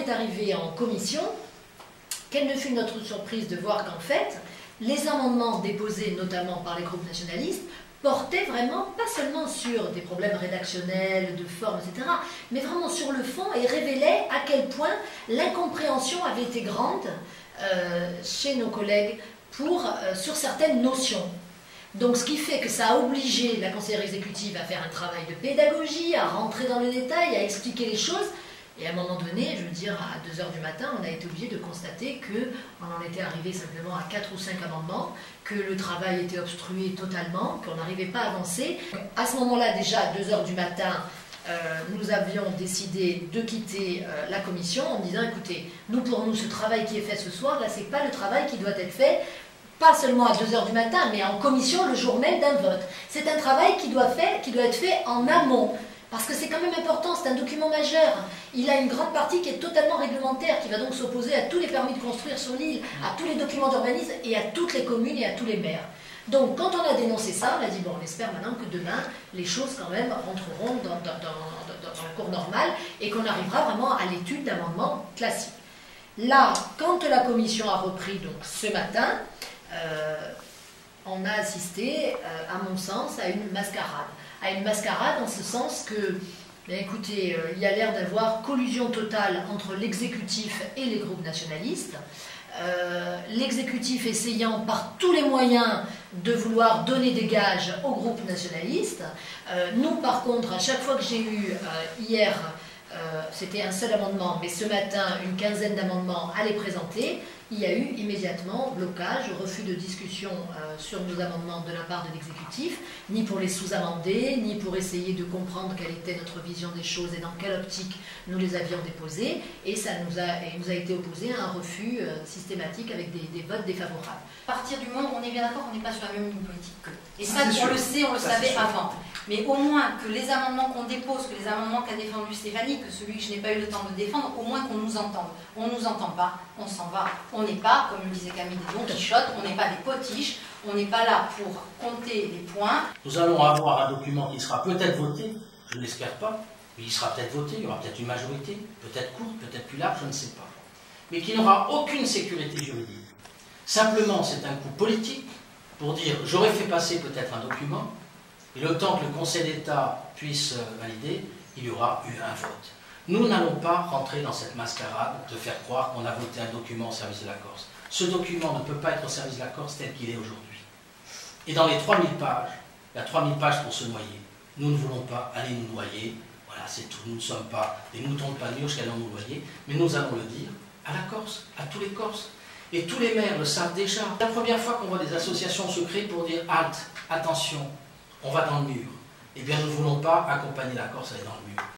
est arrivé en commission, quelle ne fut notre surprise de voir qu'en fait, les amendements déposés notamment par les groupes nationalistes portaient vraiment pas seulement sur des problèmes rédactionnels, de forme, etc., mais vraiment sur le fond et révélaient à quel point l'incompréhension avait été grande chez nos collègues sur certaines notions. Donc ce qui fait que ça a obligé la conseillère exécutive à faire un travail de pédagogie, à rentrer dans le détail, à expliquer les choses. Et à un moment donné, je veux dire, à 2 h du matin, on a été obligé de constater qu'on en était arrivé simplement à 4 ou 5 amendements, que le travail était obstrué totalement, qu'on n'arrivait pas à avancer. À ce moment-là, déjà, à 2 h du matin, nous avions décidé de quitter la commission en disant, écoutez, pour nous, ce travail qui est fait ce soir, là, c'est pas le travail qui doit être fait, pas seulement à 2 h du matin, mais en commission le jour même d'un vote. C'est un travail qui doit être fait en amont. Parce que c'est quand même important, c'est un document majeur. Il a une grande partie qui est totalement réglementaire, qui va donc s'opposer à tous les permis de construire sur l'île, à tous les documents d'urbanisme et à toutes les communes et à tous les maires. Donc quand on a dénoncé ça, on a dit, bon, on espère maintenant que demain, les choses quand même rentreront dans le cours normal et qu'on arrivera vraiment à l'étude d'amendements classiques. Là, quand la commission a repris donc, ce matin, on a assisté, à mon sens, à une mascarade. À une mascarade en ce sens que, écoutez, il y a l'air d'avoir collusion totale entre l'exécutif et les groupes nationalistes. L'exécutif essayant par tous les moyens de vouloir donner des gages aux groupes nationalistes. Nous, par contre, à chaque fois que j'ai eu hier, c'était un seul amendement, mais ce matin, une quinzaine d'amendements à les présenter, il y a eu immédiatement blocage, refus de discussion sur nos amendements de la part de l'exécutif, ni pour les sous-amender, ni pour essayer de comprendre quelle était notre vision des choses et dans quelle optique nous les avions déposés, et ça nous a été opposé à un refus systématique avec des votes défavorables. À partir du moment où on est bien d'accord, on n'est pas sur la même ligne politique qu'eux. Et ça, on le sait, on le savait avant. Mais au moins que les amendements qu'on dépose, que les amendements qu'a défendu Stéphanie, que celui que je n'ai pas eu le temps de défendre, au moins qu'on nous entende. On ne nous entend pas, on s'en va. On n'est pas, comme le disait Camille, des Don Quichotte, on n'est pas des potiches, on n'est pas là pour compter les points. Nous allons avoir un document qui sera peut-être voté, je ne l'espère pas, mais il sera peut-être voté, il y aura peut-être une majorité, peut-être courte, peut-être plus large, je ne sais pas. Mais qui n'aura aucune sécurité juridique. Simplement, c'est un coup politique pour dire j'aurais fait passer peut-être un document, et le temps que le Conseil d'État puisse valider, il y aura eu un vote. Nous n'allons pas rentrer dans cette mascarade de faire croire qu'on a voté un document au service de la Corse. Ce document ne peut pas être au service de la Corse tel qu'il est aujourd'hui. Et dans les 3000 pages, il y a 3000 pages pour se noyer. Nous ne voulons pas aller nous noyer, voilà, c'est tout. Nous ne sommes pas des moutons de Panurge qui allons nous noyer, mais nous allons le dire à la Corse, à tous les Corses. Et tous les maires le savent déjà. La première fois qu'on voit des associations se créer pour dire « halte, attention, on va dans le mur », eh bien nous ne voulons pas accompagner la Corse à aller dans le mur.